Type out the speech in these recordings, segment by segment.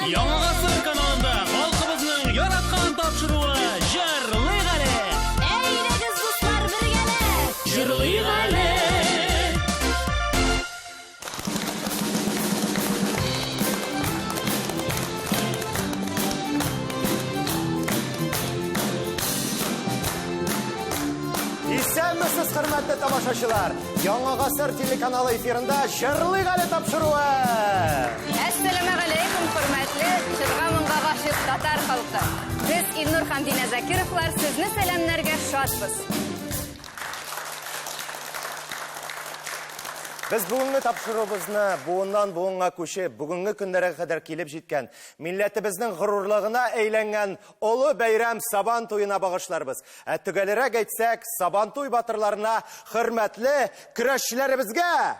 Яңа ғасыр каналында халқыбызның яратқан тапшыруы Жырлыйық әлі. Әйдәгіз дуслар бергәле. Жырлыйық әлі. Исәнмесез, хөрмәтле тамашачылар. Яңа ғасыр телеканалы эфирында Жырлыйық әлі тапшыруы. Әссәләмәгаләйкүм, хөрмәтле җырга моңга гашык татар халкы. Без Илнур һәм Динә Закировлар сезне сәламнәргә шатбыз. Biz бүгінгі тапшыруыбызны буыннан буынга күчеп, бүгінгі көннәргә кадәр килеп җиткән, милләтебезнең горурлыгына әйләнгән олы бәйрәм Сабан туена багышларбыз. Төгәлрәк әйтсәк, Сабан туй батырларына, хөрмәтле көрәшчеләребезгә.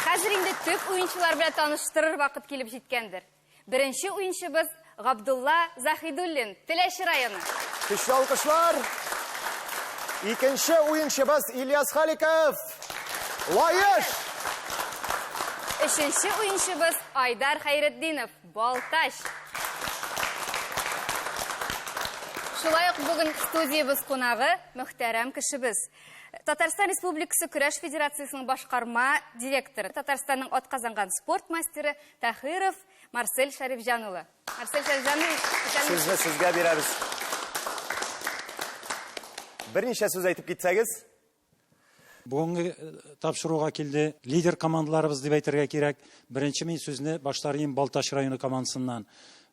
Хәзер инде төп уенчылар белән таныштырыр вакыт килеп җиткәндер. Беренче уенчыбыз Габдулла Захидуллин, Теләче районы. Көчле алкышлар. Икенче уенчыбыз Ильяс Халиков, Лаеш. Өченче уенчыбыз Айдар Хайретдинов, Балташ. Шулай ук бүген студиябыз кунагы мөхтәрәм кешебез. Татарстан Республикасы Көрәш Федерациясының башкарма директоры, Татарстанның атказанган спорт мастеры Тахиров Марсель Шарифҗан улы. Марсель Шарифҗан, Сезне сезгә бирәбез. Берничә сүз әйтеп китсәгез. Бүгенге тапшыруга килде лидер командаларыбыз дип әйтергә кирәк. Беренче мин сүзне башларым Балташ районы командасыннан.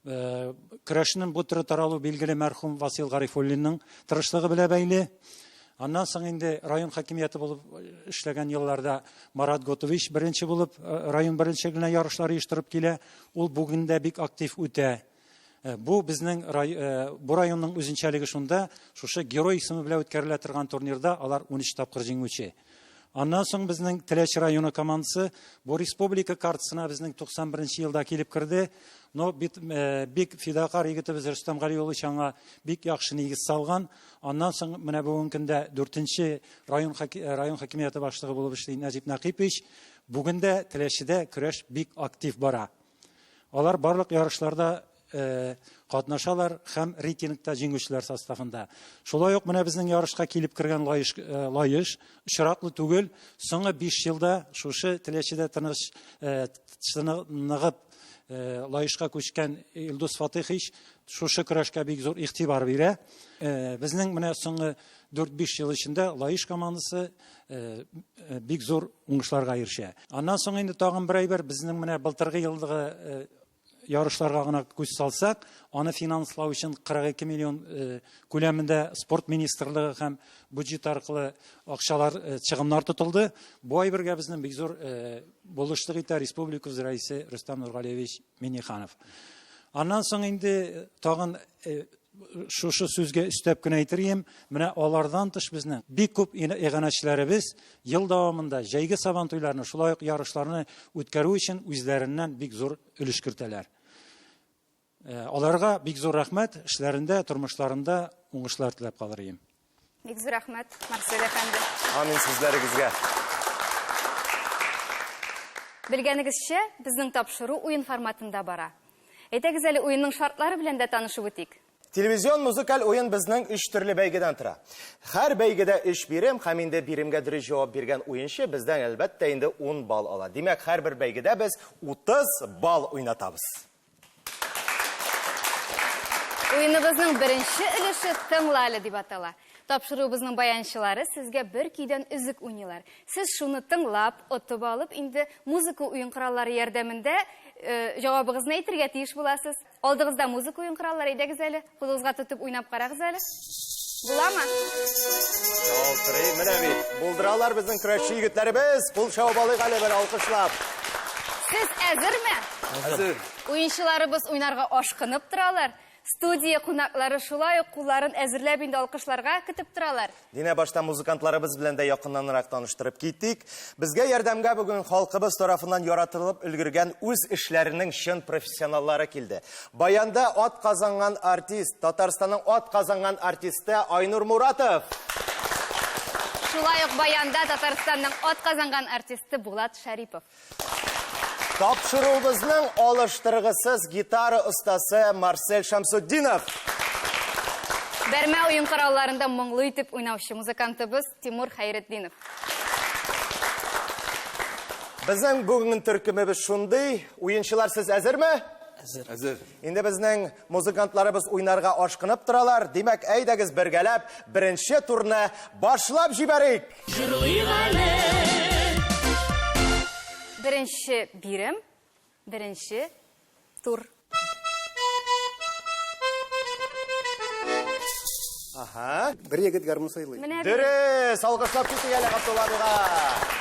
Көрәшнең бу туры таралу билгеле мәрхүм Васил Гарифуллинның тырышлыгы белән бәйле. Аннан соң инде район хакимияте булып эшләгән елларда Марат Готович беренче булып район беренчелегенә ярышлар оештырып килә. Ул бүген дә бик актив үтә. Бу безнең бу районның үзенчәлеге шунда, шушы герой исеме белән үткәрелә торган турнирда алар 13 тапкыр җиңүче. Аннан соң безнең Теләче районы командасы бу республика картасына безнең 91 елда килеп керде. Но бик фидакар егетебез Рөстәм Гали улы чаңа бик яхшы нигез салган. Аннан соң менә бүгенге көндә 4нче район хакимияте башлыгы булып эшли Нәҗип Нәкыйпович. Бүген дә Теләчедә көрәш бик актив бара. Алар барлык ярышларда катнашалар һәм рейтингта җиңүчеләр составында. Шулай ук менә безнең ярышка килеп кергән Лаеш очраклы түгел, соңгы 5 елда шушы Теләчедә тыныгып Лаешка күчкән Илдус Фатихович шушы көрәшкә бик зур игътибар бирә. Безнең менә соңгы 4-5 ел эчендә Лаеш командасы бик зур уңышларга ирешә. Аннан соң инде тагын бер әйбер, безнең менә былтыргы елдагы ярышларга гына күз салсак, аны финанслау өчен 42 миллион күләмендә спорт министрлыгы һәм бюджет аркылы акчалар чыгымнар тотылды. Бу әйбергә безнең бик зур булышлык итә республика рәисе Рөстәм Нургалиевич Миңнеханов. Аннан соң инде тагын шушы сүзгә өстәп кенә әйтергәм, менә алардан тыш безнең бик күп иганәчеләребез ел дәвамында җәйге Сабан туйларны, шулай ук ярышларны үткәрү өчен үзләреннән бик зур өлеш кертәләр. Аларга бик зур рәхмәт, эшләрендә, тормышларында уңышлар теләп калырым. Бик зур рәхмәт, Марсель әфәнде. Амин сүзләрегезгә. Белгәнегезчә, безнең тапшыру уен форматында бара. Әйтәгез әле уенның шартлары белән дә танышып үтик. Телевизион музыкаль уен безнең 3 төрле бәйгедән тора. Һәр бәйгедә 3 бирем, һәм инде биремгә дөрес җавап биргән уенчы бездән әлбәттә инде 10 балл ала. Димәк, һәр бер бәйгедә без 30 балл уйнатабыз. Уеныбызның беренче өлеше тыңла әле дип атала. Тапшыруыбызның баянчылары сезгә бер көйдән үзек уйныйлар. Сез шуны тыңлап, отып алып, инде музыка уен кораллары ярдәмендә җавабыгызны әйтергә тиеш буласыз. Алдыгызда музыка уен кораллары, әйдәгез әле, кулыгызга тотып уйнап карагыз әле. Буламы? Шалтырый, менә бит. Булдыралар безнең көрәшче егетләребез. Кул шауып алыйк әле бер алкышлап. Сез әзерме? Әзер. Уенчыларыбыз уйнарга ашкынып торалар. Студия кунаклары шулай ук кулларын әзерләп инде алкышларга көтеп торалар. Динә башта музыкантларыбыз белән дә якыннанрак таныштырып киттек. Безгә ярдәмгә бүген халкыбыз тарафыннан яратылып өлгергән үз эшләренең чын профессионаллары килде. Баянда ат казанган артист, Татарстанның ат казанган артисты Айнур Муратов. Шулай ук баянда Татарстанның атказанган артисты Булат Шарипов. Тапшыруыбызның алыштыргысыз гитара ustaсы Марсель Шамсуддинов. Бәрмә уен коралларында моңлы итеп уйнаучы музыкантыбыз Тимур Хайретдинов. Безнең бүгенге төркемебез шундый. Уенчылар, сез әзерме? Әзер. Инде безнең музыкантларыбыз уйнарга ашкынып торалар. Димәк, әйдәгез бергәләп беренче турны башлап җибәрик. Җырлыйк әле. Беренче бирем, беренче тур. Аха. Бір егет гармон сайлый. Менә Дөрес, алгышлап китик әле Габдуллабыйга.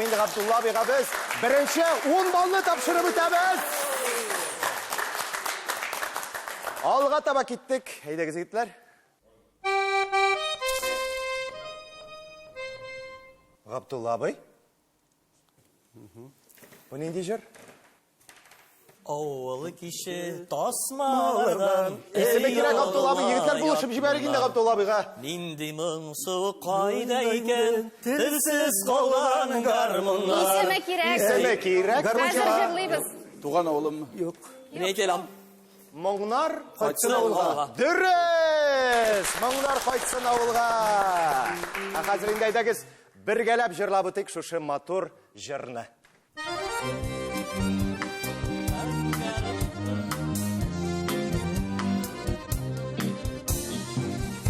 Инде Габдуллабыйга без беренче 10 балны тапшырып үтәбез. Алга таба киттек. Әйдәгез егетләр. Габдуллабый. Бу нинди җыр? Авылы кише тасмалардан Исеме кирәк Габдуллабый, егетләр булышып җибәрик инде Габдуллабыйга. Нинди моңсу кайда икән телсез калган гармонга. Исеме кирәк. Исеме кирәк. Хәзер җырлыйбыз. Туган авылым. Юк. Мин әйтәм. Моңнар кайтсын Кайтсын авылга. авылга. Дөрес! Моңнар кайтсын авылга. Хәзер инде әйдәгез бергәләп җырлап үтик шушы матур җырны.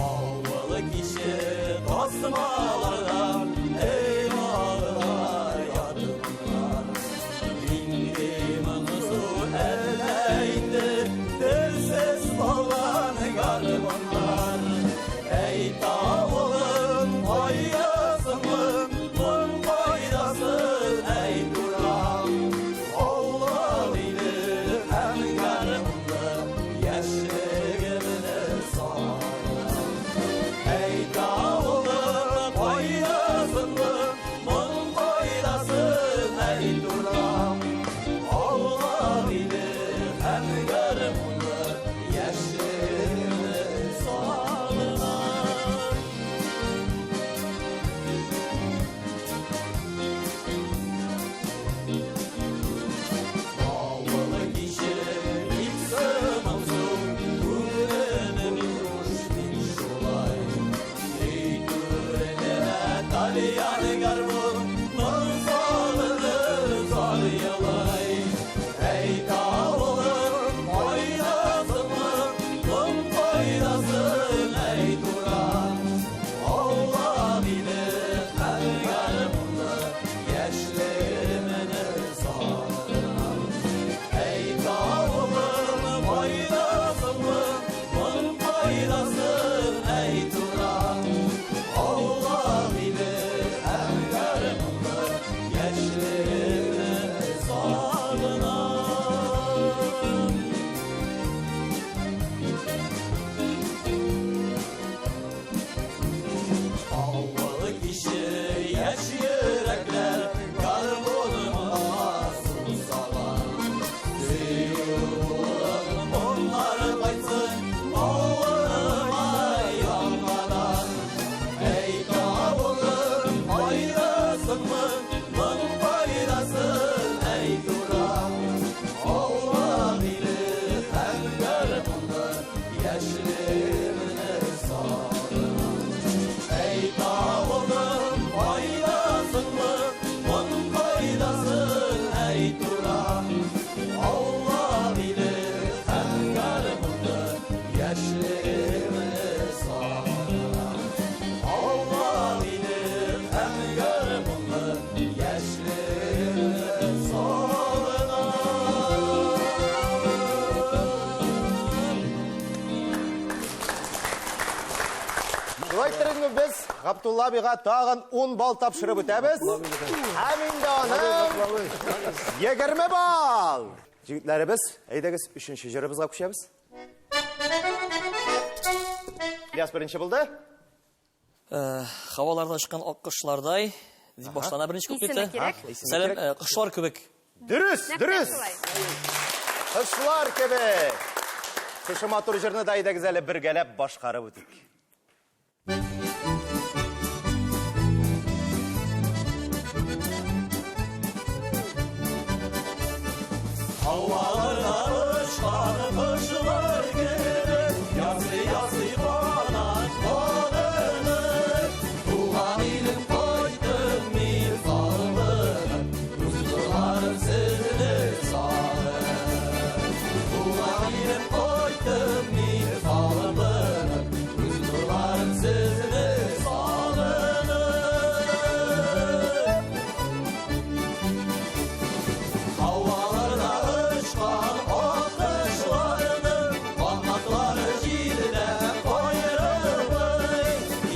Авылы кише тасмалардан ey ağlar yadımlar. Nинди моңсу әлләйді телсез калган гармонлар. Ey tağılım kayasın, mun kaydasın ey duram. garmonlu yaşlarını soluna. Шулайтырыңы біз Ғабдулла биға тағын 10 бал тапшырып өтәбіз. Һәм инде аның 20 бал. Жігітләребіз, әйдәгіз 3-ші жырыбызға күшәбіз. Ильяс бірінші болды. Havalardan çıkan akışlarday başlarına birinci İsimi kuplete. керек. Selam kışlar köbek. Dürüst, dürüst. Kışlar kebek. Kışı matur jırını da әйдәгіз әлі бір gəlәп башқарып өтік. Havalarda uçan kuşlar gibi yazı yazı bana kolunu. Tuğan ilim koydum misalını, kuzuların sözünü sağır. Tuğan ilim koydum misalını, kuzuların sözünü sağır. Havalarda uçan o kuşlarını, parmakları cilde koyarım.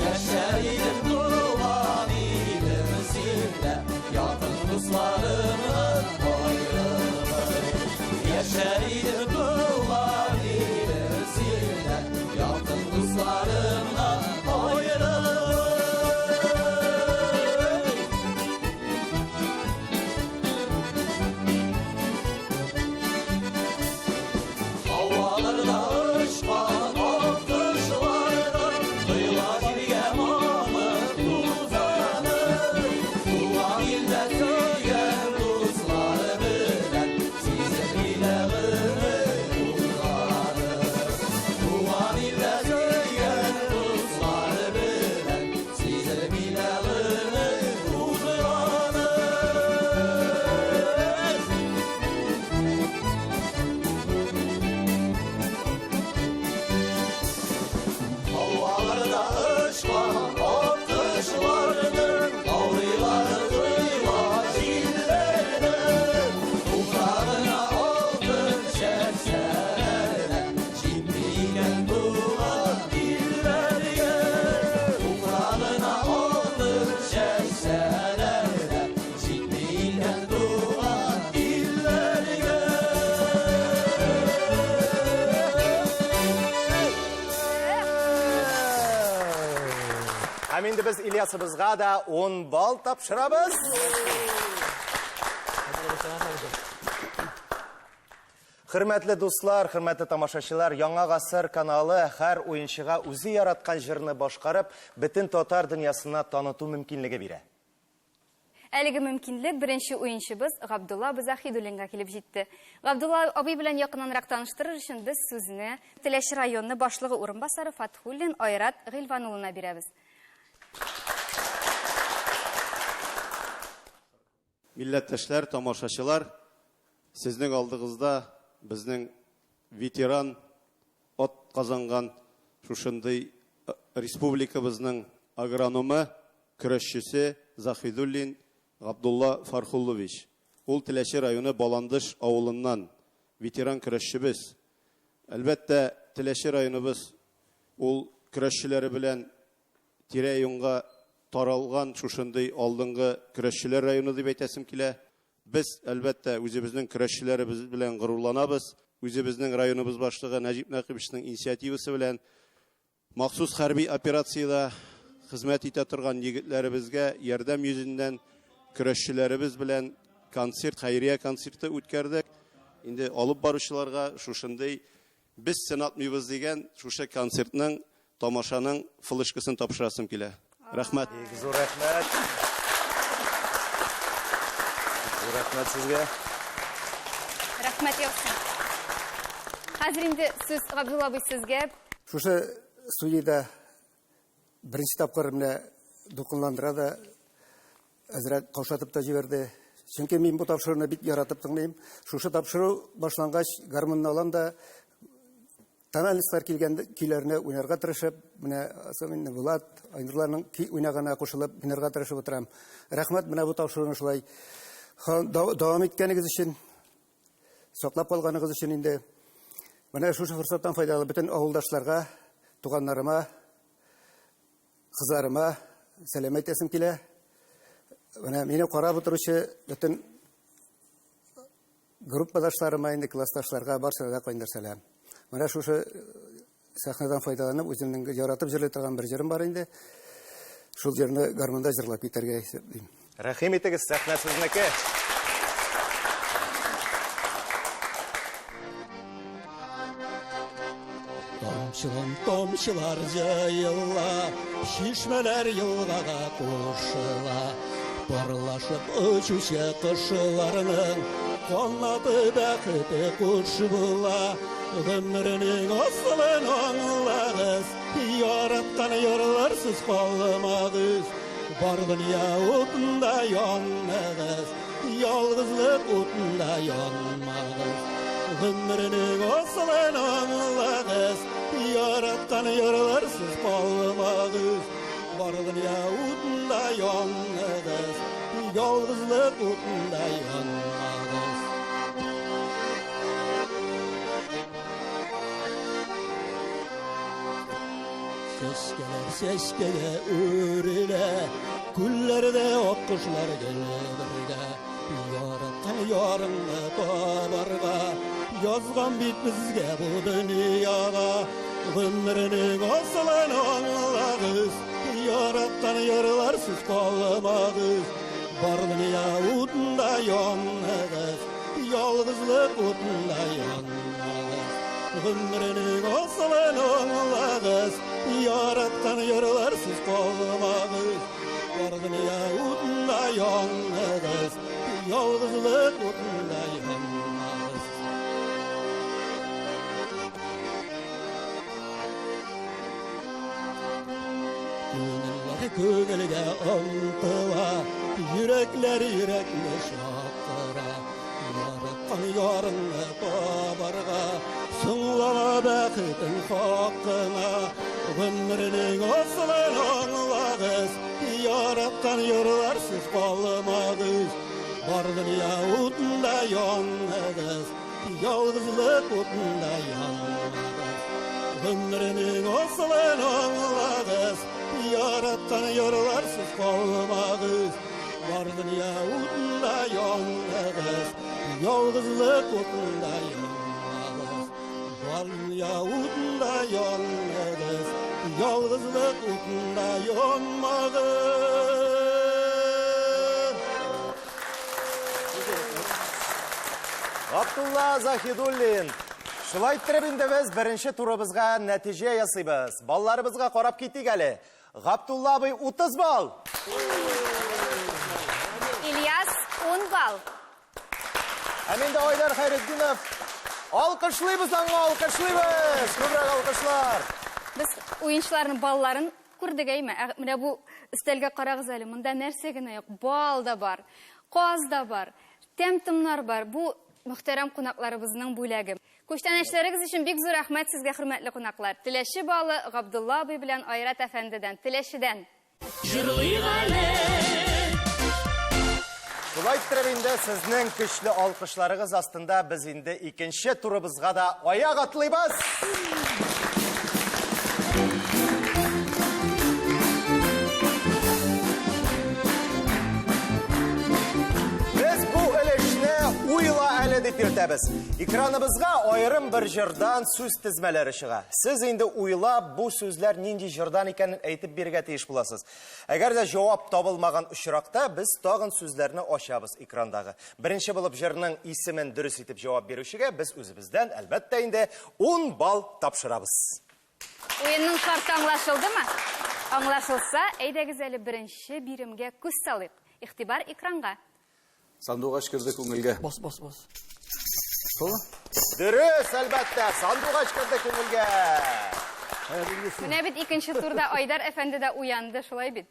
Yaşarıyım duman ilimizinde, yakın dostlarımı koyarım. Yaşarıyım duman ilimizinde, yakın dostlarımla koyarım. Havalarda uçan o kuşlardan duyular gibi mamı uzanır. Tuğan ilde söyleyen dostları bilen size bileğini uzanır. Tuğan ilde söyleyen dostları bilen size bileğini uzanır. Havalarda uçan o kuşlarının avliları duyma zillerini. Toprağına altın çerçeveler, şimdiyen duman dillerine. Toprağına altın çerçeveler, şimdiyen duman dillerine. Һәм инде біз Ильясыбызға да 10 бал тапшырабыз. Хөрмәтле дуслар, хөрмәтле тамашачылар, Яңа ғасыр каналы һәр уенчыга үзе яраткан җырны башкарып, бөтен татар дөньясына таныту мөмкинлеге бирә. Әлеге мөмкинлек беренче уенчыбыз Габдулла Бузахидуллинга килеп җитте. Габдулла абый белән якыннанрак таныштырыр өчен біз сүзне Теләш районы башлыгы урынбасары Фатхуллин Айрат Гыйльван улына бирәбез. Милләттәшләр, тамашачылар, сезнең алдыгызда безнең ветеран от казанган шушындый республикабызның агрономы, көрәшчесе Захидуллин Габдулла Фархуллович. Ул Теләши районы Баландыш авылыннан ветеран көрәшчебез. Әлбәттә, Теләши районыбыз ул көрәшчеләре белән тирә-юнга таралган шушындый алдынгы көрәшчеләр районы дип әйтәсем килә. Без, әлбәттә, үзебезнең көрәшчеләребез белән горурланабыз. Үзебезнең районыбыз башлыгы Нәҗип Нәкыйбовның инициативасы белән махсус хәрби операциядә хезмәт итә торган егетләребезгә ярдәм йөзеннән көрәшчеләребез белән концерт, хәйрия концерты үткәрдек. Инде алып баручыларга шушындый без сынатмыйбыз дигән шушы концертның тамашаның флешкасын тапшырасым килә. Рәхмәт. Зур рәхмәт. Зур рәхмәт сезгә. Рәхмәт яхшы. Хәзер инде сүз Габдулла абый сезгә. Шушы студияда беренче тапкыр менә дулкынландыра да әзрәк каушатып та җибәрде. Чөнки мин бу тапшыруны бик яратып тыңлыйм. Шушы тапшыру башлангач гармунны алам да Таналистлар килгән көйләрне уйнарга тырышып, менә особенно Булат, Айнурларның уйнагана кушылып, уйнарга тырышып утырам. Рәхмәт менә бу тапшыруны шулай дәвам иткәнегез өчен, саклап калганыгыз өчен инде. Менә шушы форсаттан файдаланып бөтен авылдашларга, туганнарыма, кызларыма сәлам әйтәсем килә. Менә мине карап утыручы бөтен группадашларыма, инде классташларга барсына да кайнар сәлам. Менә шушы сәхнәдән файдаланып, үземнең яратып җырлый торган бер җырым бар инде. Шул җырны гармунда җырлап китәргә исәплим. Рәхим итегез, сәхнә сезнеке. Tomçılar jayıla, şişmeler yılgaga koşula. Barlaşıp uçuşa kışlarının, konadı bəxti kuş bula. Ömrünün asılın anlağız, yarattan yorlarsız kalmağız. Var dünya otunda yanmağız, yalğızlık otunda yanmağız. Ömrünün asılın anlağız, yarattan yorlarsız kalmağız. Var dünya otunda yanmağız, yalğızlık otunda yanmağız. Seçkele örüle, küllerde okkuşlar gelirge. Yarattan yarınlı babarga, yazgan bit bizge bu dünyada. Ömrünün asılın anlağız, yarattan yarlarsız kalmağız. Var dünya utunda yanmağız, yalğızlık utunda yanmağız. Ömrünün asılın anlağız, yarattan yarlarsız kalmağız. Var dünya utunda yanmağız, yalğızlık utunda yanmağız. Köngülge antıla, yürekler yürekle şakıra. Yarattan yarınlı babarga, sınlama bəxitin haqqına. Ömrünün asılın anlağız, yarattan yorlarsız kalmağız. Var dünya utunda yanmağız, yalğızlık utunda yanmağız. Ömrünün asılın anlağız, yarattan yorlarsız kalmağız. Var dünya utunda yanmağız, yalğızlık utunda yanmağız. Var dünya utunda yanmağız, yalğızlık utunda yanmağız. Абдулла Захидуллин. Шулай иттереп инде без беренче турыбызга нәтиҗә ясыйбыз. Балларыбызга карап китик әле. Габдулла абый 30 балл. Ильяс 10 балл. Һәм инде Айдар Хәйретдинов. Алкышлыйбыз аңа, алкышлыйбыз. Күбрәк алкышлар. Без уенчыларның балларын күрдек әйме. Менә бу өстәлгә карагыз әле. Монда нәрсә генә юк. Бал да бар, каз да бар, тәм-томнар бар. Бу мөхтәрәм кунакларыбызның бүләге. Күчтәнәчләрегез өчен бик зур рәхмәт сезгә, хөрмәтле кунаклар. Теләче балы Габдулла абый белән Айрат әфәндедән, Теләчедән. Җырлыйк әле. Шулай иттереп инде сезнең көчле алкышларыгыз астында без инде икенче турыбызга да аяк атлыйбыз. Без бу өлешне уйла әле дип йөртәбез. Экраныбызга аерым бер җырдан сүз тезмәләре чыга. Сез инде уйлап бу сүзләр нинди җырдан икәнен әйтеп бирергә тиеш буласыз. Әгәр дә җавап табылмаган очракта без тагын сүзләрне ачабыз экрандагы. Беренче булып җырның исемен дөрес итеп җавап бирүчегә без үзебездән әлбәттә инде 10 балл тапшырабыз. Уенның шарты аңлашылдымы? Аңлашылса, әйдәгез әле беренче биремгә күз салыйк. Игътибар экранга. Сандугач керде күңелгә. Бас. Дөрес, әлбәттә, сандугач керде күңелгә. Менә бит икенче турда Айдар әфәнде дә уянды, шулай бит.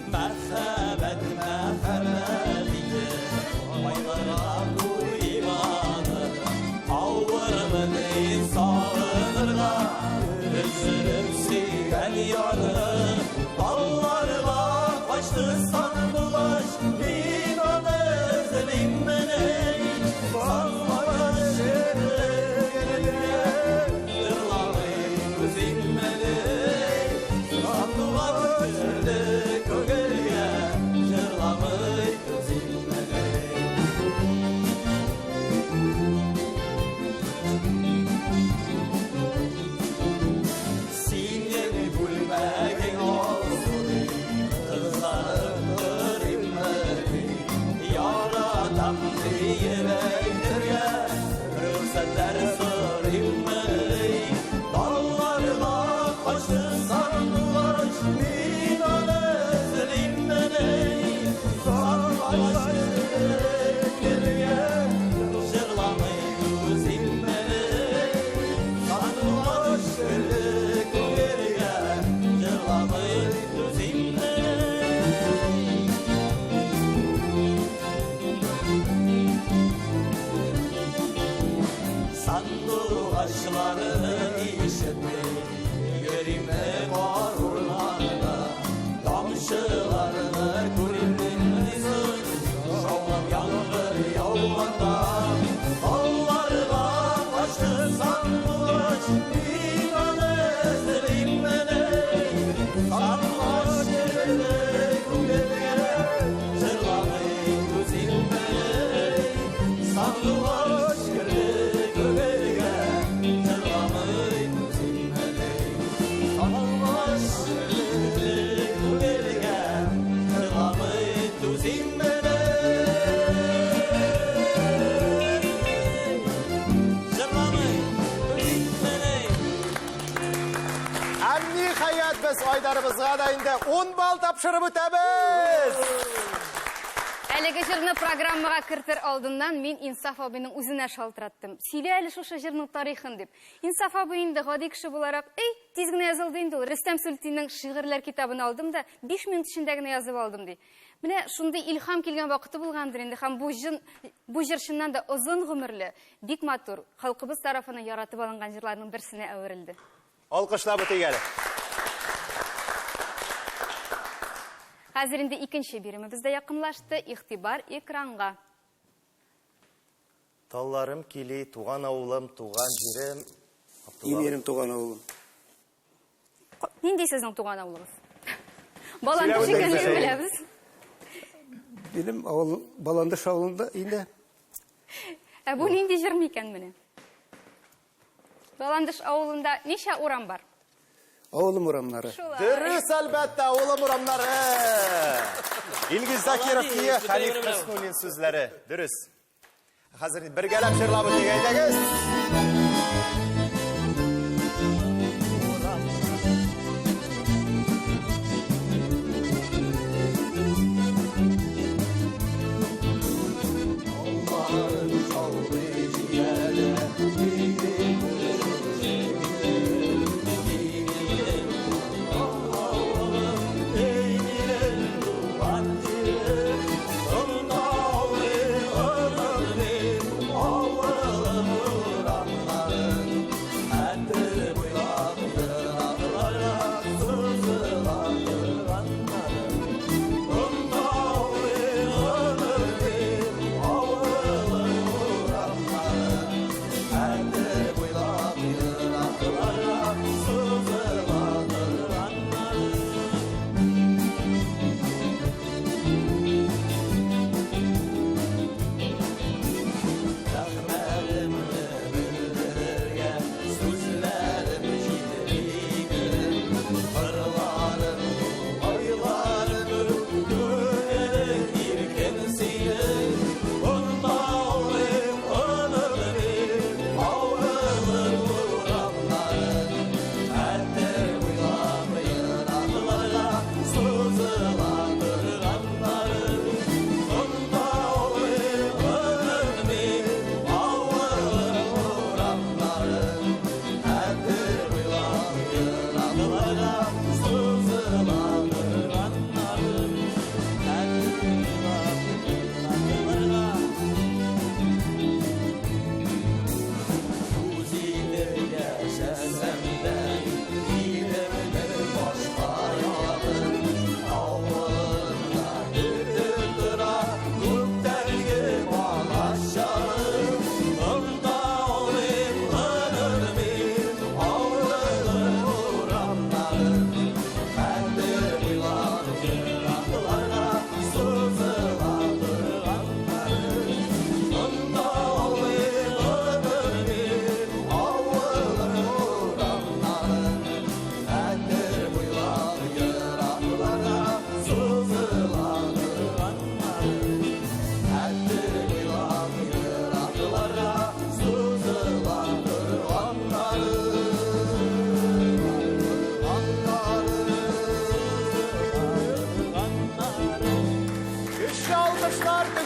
Мәрхәбәт, мәрхәбәт. Dağlarına kaçtı sandılar Minanı zilimleri Sarmaş geriye Jırlamaydı zilmeni Sandılar geriye Jırlamaydı zilmeni Sandık aşılarını işetti Görime var urlarda Damşılarını kulübün dizin Şovlam yağmur yağmanda Dağlarına kaçtı sandık Minanı zilimeni Sandık geldi kulübüye Zırlamaydı zilmeni Sandık geldi kulübüye Zırlamaydı zilmeni Sandık geldi kulübüye Zırlamaydı zilmeni Zırlamaydı zilmeni Hem nihayet biz aydarımızga da indi 10 bal tapşırıp ötemiz. Әлеге жырны программага кертер алдыннан мен Инсаф абыйның үзенә шалтыраттым. Сөйлә әле шушы жырның тарихын дип. Инсаф абый инде гади кеше буларак, тиз генә язылды инде ул. Рөстәм Сүлтиннең шигырьләр китабын алдым да 5 минут эчендә генә язып алдым ди. Менә шундый илһам килгән вакыты булгандыр инде һәм бу җыр чыннан да озын гомерле, бик матур, халкыбыз тарафыннан яратып алынган җырларның берсенә әверелде. Alkışlar bu tegeli. Хәзер инде икенче биремебез дә якынлашты. Игътибар экранга. Талларым кили, туган авылым, туган җирем. Менің туған ауылым. Нинди сезнең туган авылыгыз? Баландыш Сөйләвен дә икәнлеген güzel. беләбез. Benim avul Balandış avulunda yine Бу нинди җыр микән менә? Баландыш авылында ничә урам бар? avulum uğramları. Dürüst elbette oğlum uğramları. İlgiz Zakirov Hadi, diye bütün Halif ömrüm. Kısnulin sözleri. Dürüst. Hazır bir gelip şırlabı diyeydiniz.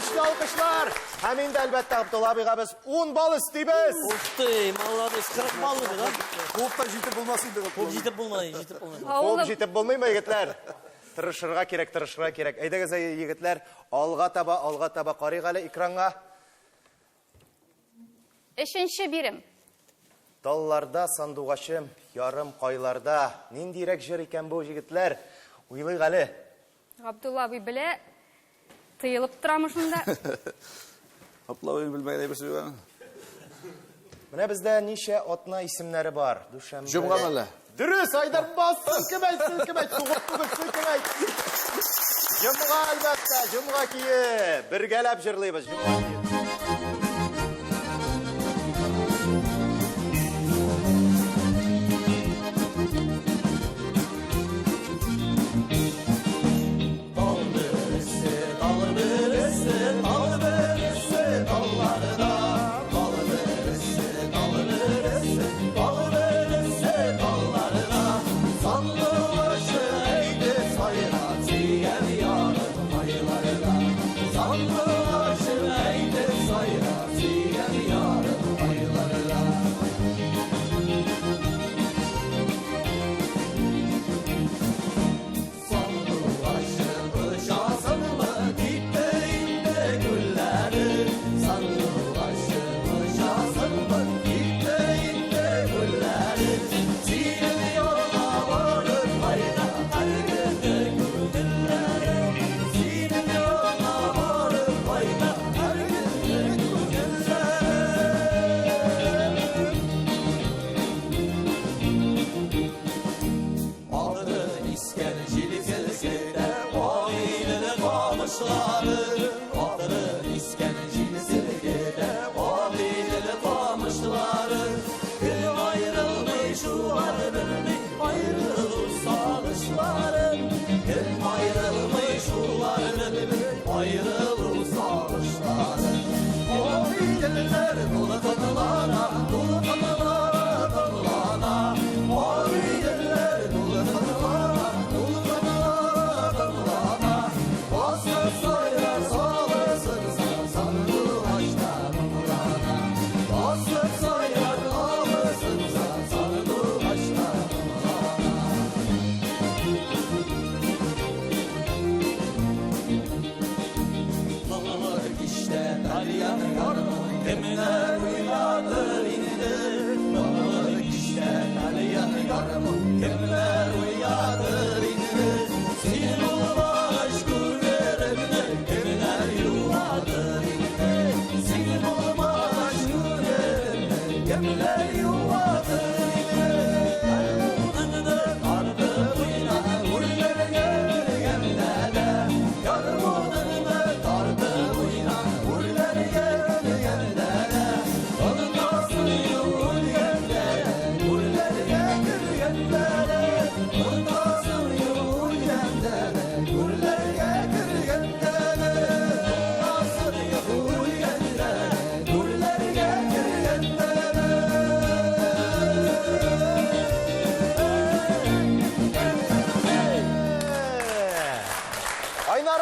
Güçlü alkışlar. Hem indi elbette Abdullah abiga biz 10 bal isteyimiz. Usti, молодец, 40 ballı da. Клубта жетіп болмасın деп Çok jitip bulmayın, jitip bulmayın. Çok жетіп bulmayı mı yigitler? Tırışırga gerek, tırışırga gerek. Eydiniz yigitler, alga taba qarayğalı ekranğa. 3-nji birim. Dallarda sanduğaşım, yarım qaylarda. Nindirek jir eken bu yigitler? Uylayğalı. Abdullah abi bile tıyılıp duramışında. Абдулла ойын білмеген бір сөз бар. Mine bizde nice atna isimleri var. Düşembe. Жұмған әлі. Dürüst Aydar bas, silkimey, soğuk bugün silkimey. Cumga elbette, Cumga kiyi. Birgelep jırlıyız, Cumga kiyi.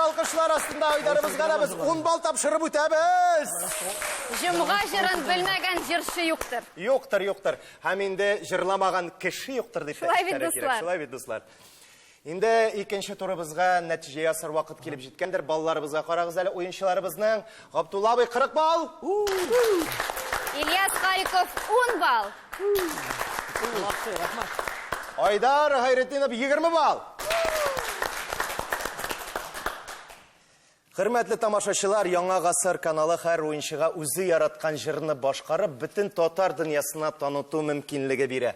Alkışlar aslında Aydarımız gana biz 10 bal tapşırıp ötemiz. Cumga jırın bilmegen jırşı yoktur. Yoktur. Hem indi jırlamagan kişi yoktur deyip. Şulay bit dostlar. Şulay bit dostlar. Indi ikinci turumuzga netice yasır vakit kelip jetkendir. Ballarımızga qaragız әле oyuncularımızның. Abdullah abi 40 bal. İlyas Harikov 10 bal. Aydar Hayrettin abi 20 bal. Hürmetli tamaşaçılar, Яңа Гасыр каналы һәр oyuncuга үзе яраткан җырны башкарып, бөтен татар дөньясына таныту мөмкинлеге бирә.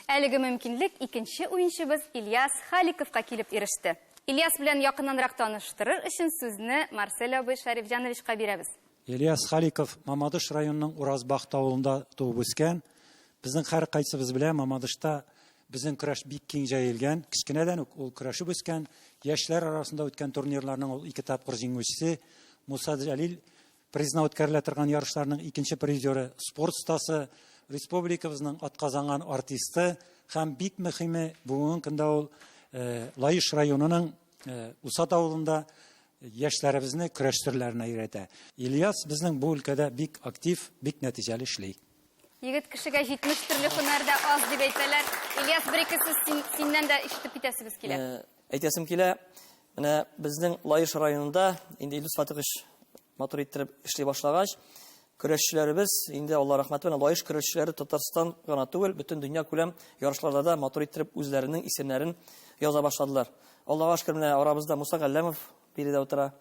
Әлеге мөмкинлек икенче уенчыбыз Ильяс Халиковка килеп иреште. Ильяс белән якыннанрак таныштырыр өчен сүзне Марсель абый Шәрифҗановичка бирәбез. Ильяс Халиков Мамадыш районының Уразбахт авылында туып үскән. Безнең һәр кайсыбыз белән Мамадышта безнең көрәш бик киң җәелгән. Кичкенәдән үк ул көрәшеп үскән. Яшьләр арасында үткән турнирларның ул 2 тапкыр җиңүчесе. Муса Җәлил призна үткәрелә торган ярышларның 2нче призеры, спорт стасы, республикабызның атказанган артисты һәм бик мөһиме бүгенге көндә ул Лаиш районының Усат авылында яшьләребезне көрәш төрләренә өйрәтә. Ильяс безнең бу өлкәдә бик актив, бик нәтиҗәле эшли. Егет кешегә 70 төрле һөнәрдә аз дип әйтәләр. Ильяс, бер-ике сүз синнән дә ишетеп китәсебез килә. Әйтәсем килә, менә безнең Лаеш районында инде Илдус Фатыйгыч матур иттереп эшли башлагач, көрәшчеләребез инде Алла рәхмәте белән Лаеш көрәшчеләре Татарстан гына түгел, бөтен дөнья күләм ярышларда да матур иттереп үзләренең исемнәрен яза башладылар. Аллага шөкер, менә арабызда Муса Галләмов биредә утыра.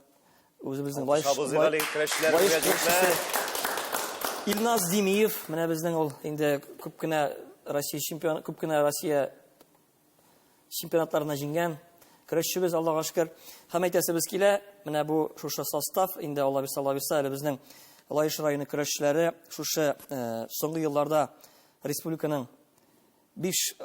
Үзебезнең Лаеш Илназ Димиев, менә безнең ул инде күп кенә Россия чемпионатларына җиңгән көрәшчебез, Аллага шөкер. Һәм әйтәсебез килә, менә бу шушы состав инде Алла бирсә, әле безнең Лаеш районы көрәшчеләре шушы соңгы елларда республиканың 5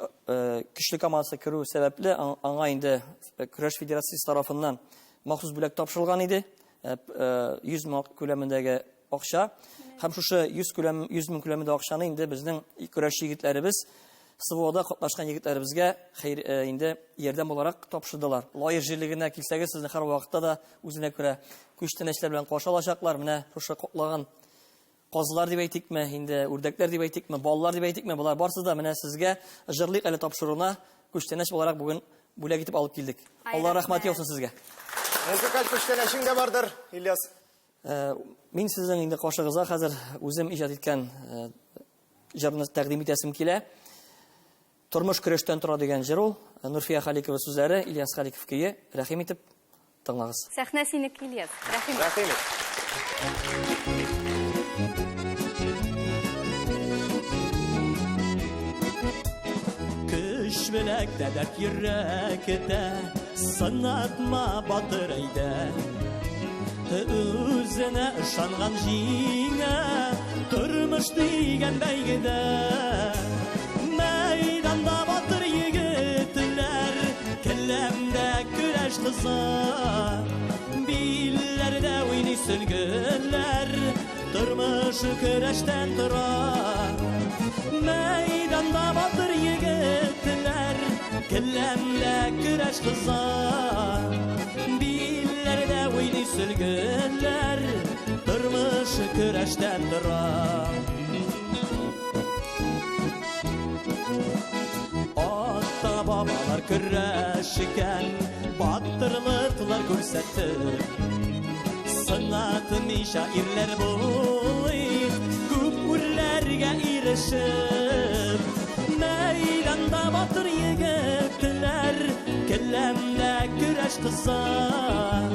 көчле командасы керү сәбәпле аңа инде көрәш федерациясе тарафыннан махсус бүләк тапшырылган иде. 100 мең күләмендәге акча. Һәм шушы 100 мең күләмендә акчаны инде безнең көрәшче егетләребез СВОда катнашкан егетләребезгә инде ярдәм буларак тапшырдылар. Лаеш җирлегенә килсәгез, сезне һәр вакытта да үзенә күрә күчтәнәчләр белән каршы алачаклар. Менә шушы кутлаган казлар дип әйтикме, инде үрдәкләр дип әйтикме, баллар дип әйтикме, булар барсы да менә сезгә җырлык әле тапшыруына күчтәнәч буларак бүген бүләк итеп алып килдек. Алла рәхмәт яусын сезгә. Музыкаль күчтәнәшең дә бардыр, Ильяс. Мин сезнең инде каршыгызга хәзер үзем иҗат иткән җырны тәкъдим итәсем килә. Тормыш көрәштән тора дигән җыр ул. Нурфия Халикова сүзләре, Ильяс Халиков көе. Рәхим итеп тыңлагыз. Сәхнә синеке, Ильяс. Рәхим. Көч беләктә дәрт йөрәктә, сынатма батыр әйдә. Үзенә ышанган җиңә, тормыш дигән бәйгедә. Мәйданда батыр егетләр, келләмдә көрәш кызлар. Билләрдә уйный сөлгеләр, тормыш көрәштән тора. Мәйданда батыр егетләр, келләмдә көрәш кызлар. Билләрдә уйный сөлгеләр, тормыш көрәштән тора. Бабалар көрәшкән, батырлыклар күрсәтте. Сынатмыйча ирләр булый, күп үрләргә ирешеп. Мәйданда батыр егетләр, келләмдә көрәш кызлар.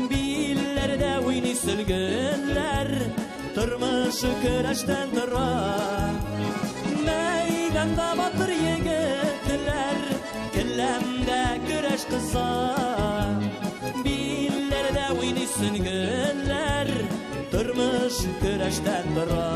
Билләрдә уйный сөлгеләр, тормыш көрәштән тора. Мәйданда батыр егетләр, келләмдә көрәш кызлар. Билләрдә уйный сөлгеләр, тормыш көрәштән тора.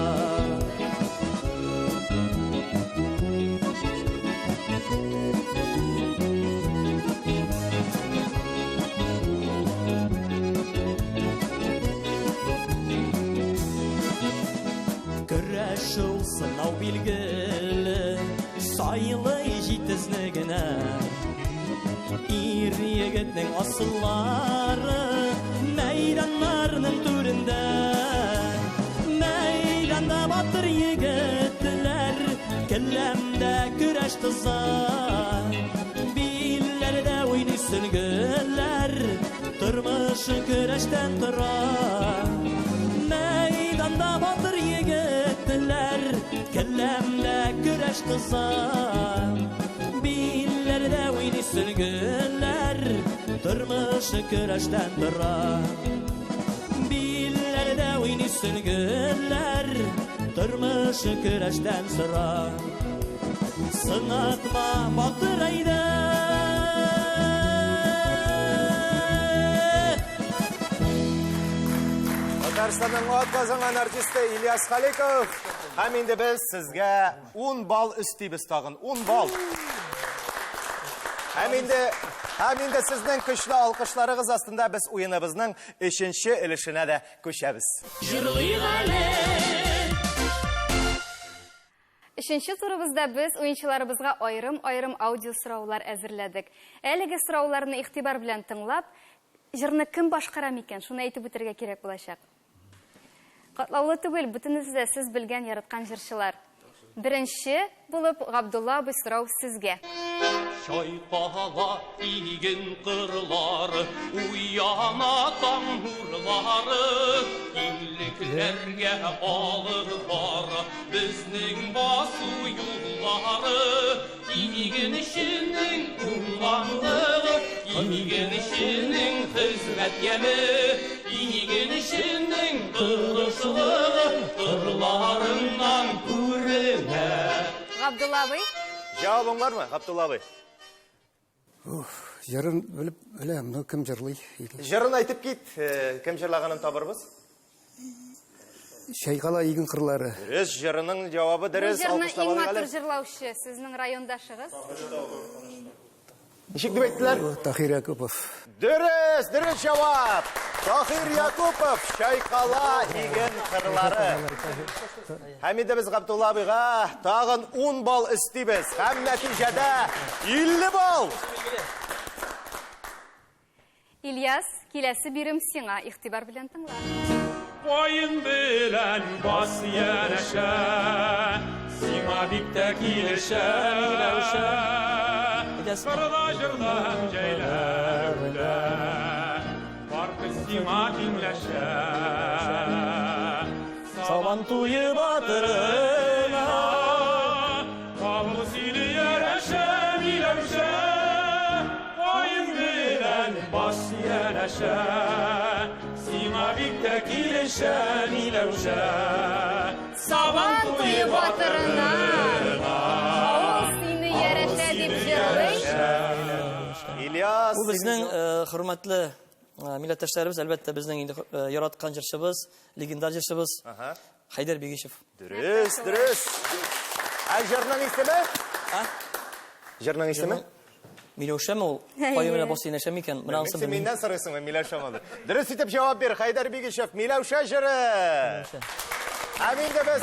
Көрәш ул сынау билгеле, сайлый җитезлегенә. Ир егетнең асыллары мәйданнарның түрендә. Мәйданда батыр егетләр, келләмдә көрәш кызлар. Билләрдә уйный сөлгеләр, тормыш көрәштән тора. Мәйданда батыр егетләр, келләмдә көрәш кызлар. Билләрдә уйный сөлгеләр, тормыш көрәштән тора. Билләрдә уйный сөлгеләр, тормыш көрәштән тора. Сынатма батыр әйдә. Татарстанның атказанган артисты Ильяс Халиков. Һәм инде без сезгә 10 балл өстибез тагын. 10 балл. Һәм инде сезнең көчле алкышларыгыз астында без уеныбызның 3нче өлешенә дә күчәбез. Җырлыйк әле. 3нче турыбызда без уенчыларыбызга айрым аудио сораулар әзерләдек. Әлеге сорауларны игътибар белән тыңлап, җырны кем башкара микән? Шуны әйтеп үтәргә кирәк булачак. Катлаулы түгел, бөтенез дә сез белгән яраткан җырчылар. Беренче булып Габдулла абый сорау сезгә. Чайкала иген кырлары, уяна таң нурлары, иллекләргә алырлар безнең басу юллары. Иген ишенең уңганлыгы, иген ишенең хезмәт яме, иген ишенең тырышлыгы, кырларыннан күренә. Габдулла абый, Жауабың бар ма, Габдулла абый? Жырын біліп, білем, ну кім жырлый? Жырын айтып кит, кім жырлаганын табырбыз? Шайқала иген қырлары. Дөрес, жырының жауабы бу дөрес, җырны иң алкышлабыз матур әле. җырлаучы сезнең райондашыгыз. Ничек дип әйттеләр? Тахир Якупов. Дөрес, дөрес жавап. Тахир Якупов, Шайкала иген кырлары. Хәмиде без Габдулла абыйга тагын 10 балл истибез. Һәм нәтиҗәдә 50 балл. Ильяс, киләсе бирем сиңа, игътибар белән тыңла. Кайын белән бас янәшә, сиңа бик тә килешә. Кырда җырдан җәйләүдә, фаркы сиңа тиңләшә. Сабан туйы батырына, Кабыл сине ярәшә, миләүшә, кайын белән бас янәшә, сиңа бик тә килешә, миләүшә. Сабан туйы батырына, авыл сине ярәшә дип җырлый. Ильяс, Бу безнең хөрмәтле милләттәшләребез, әлбәттә безнең инде яраткан җырчыбыз, легендар җырчыбыз Хайдар Бигишев. дөрес, дөрес. Жырның исеме? Жырның исеме? Миләүшәме ул? Кайын белән басыйны шәмикән? Монысы Син миннән сорыйсыңмы, Миләүшә малы? Дөрес итеп җавап бир, Хайдар Бигишев, Миләүшә җыры. Һәм инде без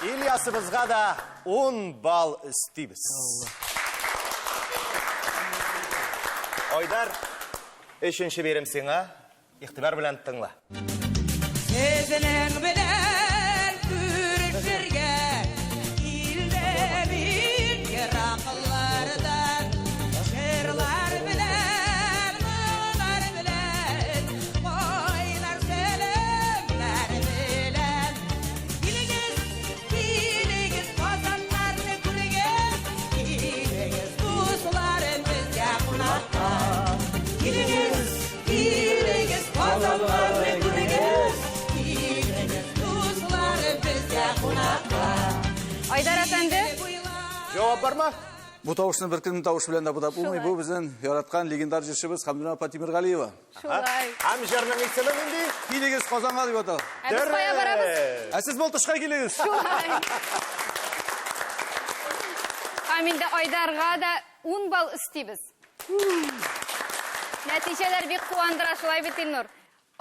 Ильясыбызга да 10 балл истибез. Айдар, өченче бирем сиңа, игътибар белән тыңла. Сезнең белән күрешергә килде бит еракыллардан, җырлар белән, моңнар белән, кайнар сәламнар белән. Килегез, килегез, казаннарны күрегез, килегез, дусларым безгә кунакка. Килегез, килегез, казаннарны күрегез, килегез, дусларым безгә кунакка. Айдар әфәнде, Җавап бармы? Бу тавышны бер кемнең тавышы белән дә бутап булмый. Бу безнең яраткан легендар җырчыбыз Хамдулла Патимиргалиева. шулай. Һәм җырның исеме нинди? Килегез Казанга дип атала. Ә без кая барабыз? Ә сез Балташка килегез. Шулай. Һәм инде Айдарга да 10 балл истибез. Нәтиҗәләр бик куандыра, шулай бит Илнур.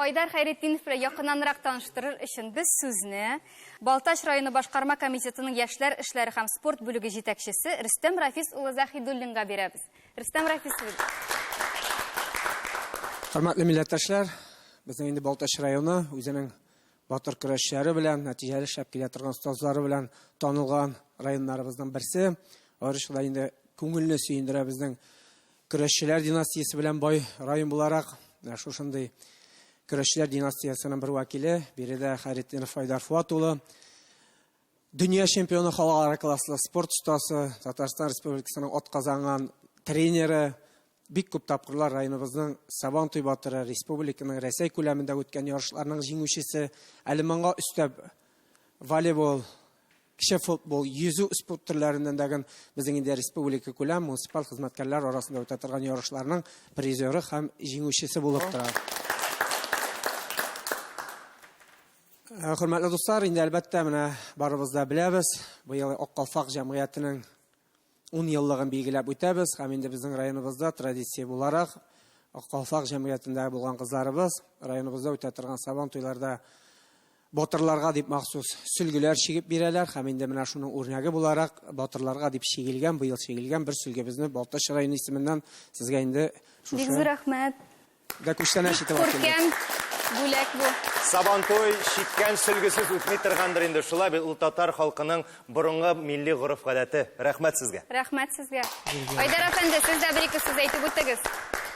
Айдар Хәйретдинов белән якыннанрак таныштырыр өчен без сүзне Балтач районы башкарма комитетының яшьләр эшләре һәм спорт бүлеге җитәкчесе Рөстәм Рафис улы Заһидуллинга бирәбез. Рөстәм Рафис улы. Хөрмәтле милләттәшләр, безнең инде Балтач районы үзенең батыр көрәшчеләре белән, нәтиҗәле шәп килә торган остазлары белән танылган районнарыбызның берсе. Арышла инде күңелне сөендерә безнең көрәшчеләр династиясе белән бай район буларак, шушындый көрәшчеләр династиясының бер вәкиле, биредә Хайретдинов Айдар Фуат улы, дөнья чемпионы, халыкара класслы спорт остасы, Татарстан Республикасының атказанган тренеры, бик күп тапкырлар районыбызның Сабан туй батыры, республиканың Рәсәй күләмендә үткән ярышларның җиңүчесе, әле моңа өстәп волейбол, кичә футбол, йөзү спорт төрләреннән дәгән безнең инде республика күләм муниципаль хезмәткәрләр арасында үтә торган ярышларның призеры һәм җиңүчесе булып тора. Хөрмәтле дуслар, инде әлбәттә менә барыбыз да беләбез, быел Ак Калфак җәмгыятенең 10 еллыгын билгеләп үтәбез һәм инде безнең районыбызда традиция буларак Ак Калфак җәмгыятендә булган кызларыбыз районыбызда үтә торган Сабан туйларда батырларга дип махсус сөлгеләр чигеп бирәләр һәм инде менә шуның үрнәге буларак батырларга дип чигелгән, быел чигелгән бер сөлге безне Балтач районы исеменнән сезгә инде Бик зур рәхмәт. да күчтән әшитеп алып келдек. Күркәм бүләк бу. Сабантуй шиткән сөлгесез үтми торгандыр инде. Шулай бит ул татар халкының борынгы милли гореф гадәте. Рәхмәт сезгә. Рәхмәт сезгә. Айдар әфәнде, сез дә бер-ике сүз әйтеп үтегез.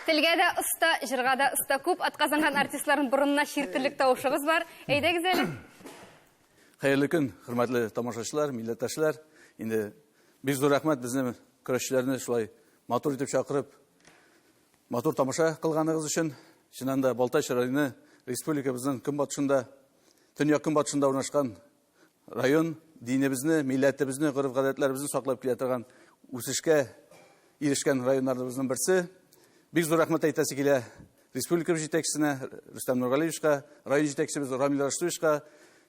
Телгә дә оста, җырга да оста, күп атказанган артистларның борынына ширтерлек тавышыгыз бар. Әйдәгез әле. Хәерле көн, хөрмәтле тамашачылар, милләттәшләр. Инде бик зур рәхмәт безнең көрәшчеләрне шулай матур итеп чакырып, матур тамаша кылганыгыз өчен. Чыннан да Балтач районы республикабызның көнбатышында, төньяк көнбатышында урнашкан район динебезне, милләтебезне, гореф-гадәтләребезне саклап килә торган үсешкә ирешкән районнарыбызның берсе. Бик зур рәхмәт әйтәсе килә республика җитәкчесенә Рөстәм Нургалиевичка, район җитәкчебез Рамил Раштуевичка,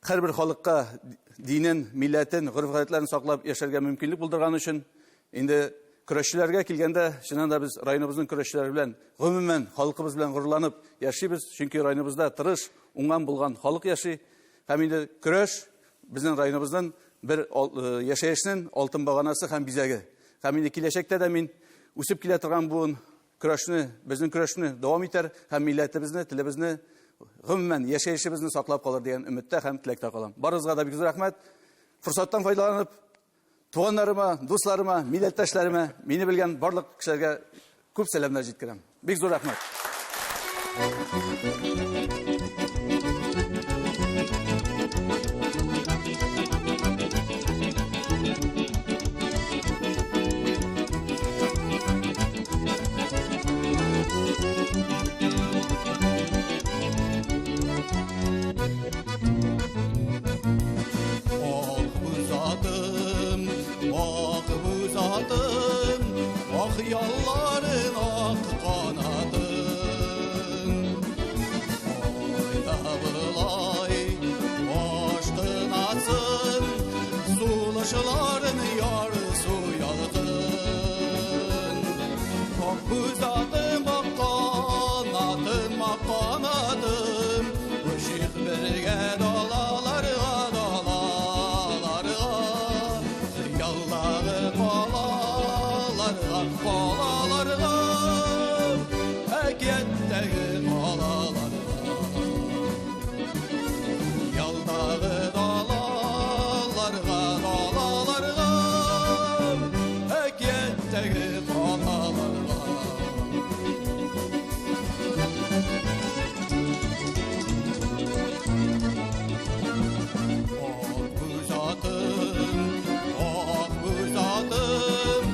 һәрбер халыкка динен, милләтен, гореф-гадәтләрен саклап яшәргә мөмкинлек булдырган өчен. Инде көрәшчеләргә килгәндә, чыннан да без районыбызның көрәшчеләре белән, гомумән халкыбыз белән горурланып яшибез, чөнки районыбызда тырыш, уңган булган халык яши. Һәм инде көрәш безнең районыбызның бер яшәешнең алтын баганасы һәм бизәге. Һәм инде киләчәктә дә мин үсеп килә торган бу көрәшне, безнең көрәшне дәвам итәр һәм милләтебезне, телебезне, гомумән яшәешебезне саклап калыр дигән өметтә һәм теләктә калам. Барыгызга да бик зур рәхмәт. Форсаттан файдаланып, туганнарыма, дусларыма, милләттәшләремә, мине белгән барлык кешеләргә күп сәламнар җиткерәм. Бик зур рәхмәт. Yolların ak kanadın Oynavılay Açtın asın Sulaşıların yar su yaldın Çok uzadım ak kanadım ak kanadım Işık birge dalalarga dalalarga Yallağı Kolalarga, əkiyyətdəki kolalarga Yaldağı dalalarga, dalalarga Əkiyyətdəki kolalarga Ok büzatım, ok büzatım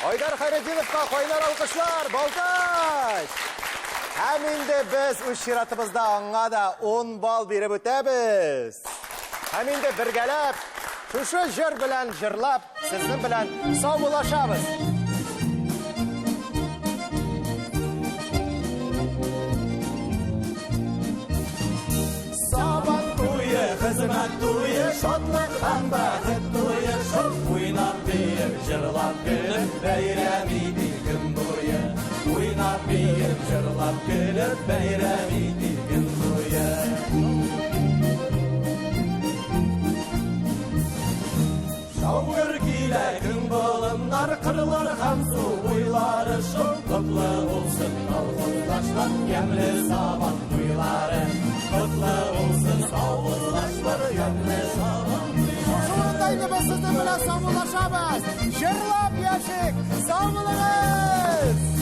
Айдар Хайретдиновка кайнар алкышлар, Балтач! Һәм инде без үз чиратыбызда аңа да 10 балл биреп үтәбез. Һәм инде бергәләп, шушы җыр белән җырлап, сезнең белән саубуллашабыз. Сабан туе, хезмәт туе, шатлык һәм бәхет туе, шул уйнап бир, җырлап көлеп, бәйрәм итик көн буе. Уйнап бир, җырлап көлеп, бәйрәм итик көн буе. Шаугыр килә көн болыннар, кырлар һәм су буйлары, шул котлы булсын колхоздашлар, ямьле сабан туйлары. Котлы булсын саубуллашлар, ямьле сабан туйлары. Шундай biz sizin bilan sog'lashamiz. Җырлап яшик, sog' bo'linglar.